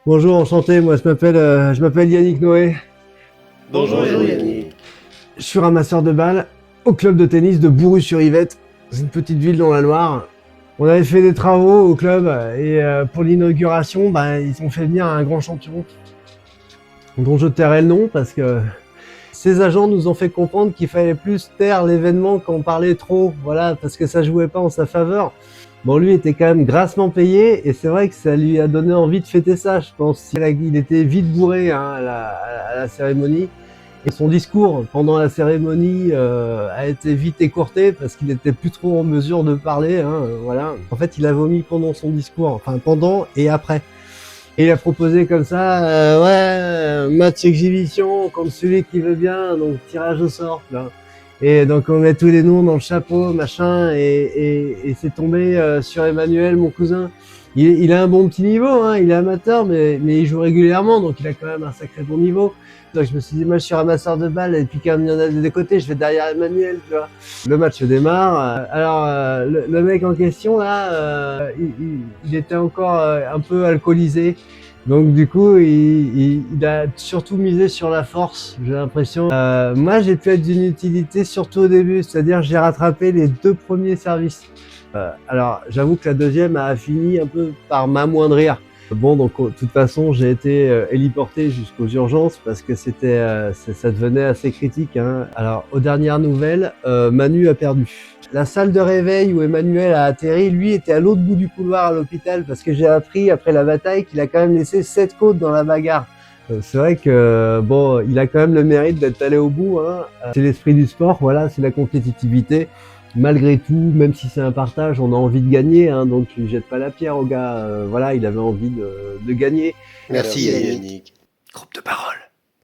Bonjour, enchanté, moi je m'appelle Yannick Noé. Bonjour Yannick. Je suis ramasseur de balles au club de tennis de Bourru-sur-Yvette. C'est une petite ville dans la Loire. On avait fait des travaux au club et pour l'inauguration, ils ont fait venir un grand champion dont je tairai le nom parce que ces agents nous ont fait comprendre qu'il fallait plus taire l'événement qu'en parler trop, voilà, parce que ça jouait pas en sa faveur. Bon, lui était quand même grassement payé et c'est vrai que ça lui a donné envie de fêter ça, je pense. Il était vite bourré à la cérémonie. Et son discours pendant la cérémonie a été vite écourté parce qu'il était plus trop en mesure de parler. Voilà. En fait, il a vomi pendant son discours, enfin pendant et après. Et il a proposé comme ça, match exhibition contre celui qui veut bien, donc tirage au sort. Là. Et donc on met tous les noms dans le chapeau, machin, et c'est tombé sur Emmanuel, mon cousin. Il a un bon petit niveau, hein, il est amateur, mais il joue régulièrement, donc il a quand même un sacré bon niveau. Donc je me suis dit, moi je suis ramasseur de balles, et puis quand il y en a des côtés, je vais derrière Emmanuel, tu vois. Le match démarre. Le mec en question, là, il était encore un peu alcoolisé. Donc du coup, il a surtout misé sur la force, j'ai l'impression. Moi, j'ai pu être d'une utilité surtout au début, c'est-à-dire j'ai rattrapé les 2 premiers services. Alors, j'avoue que la deuxième a fini un peu par m'amoindrir. Bon, donc de toute façon, j'ai été héliporté jusqu'aux urgences parce que ça devenait assez critique. Hein. Alors, aux dernières nouvelles, Manu a perdu. La salle de réveil où Emmanuel a atterri, lui, était à l'autre bout du couloir à l'hôpital parce que j'ai appris après la bataille qu'il a quand même laissé 7 côtes dans la bagarre. C'est vrai que bon, il a quand même le mérite d'être allé au bout. Hein. C'est l'esprit du sport, voilà, c'est la compétitivité. Malgré tout, même si c'est un partage, on a envie de gagner, hein, donc tu jettes pas la pierre au gars. Voilà, il avait envie de gagner. Merci Yannick. Groupe de parole.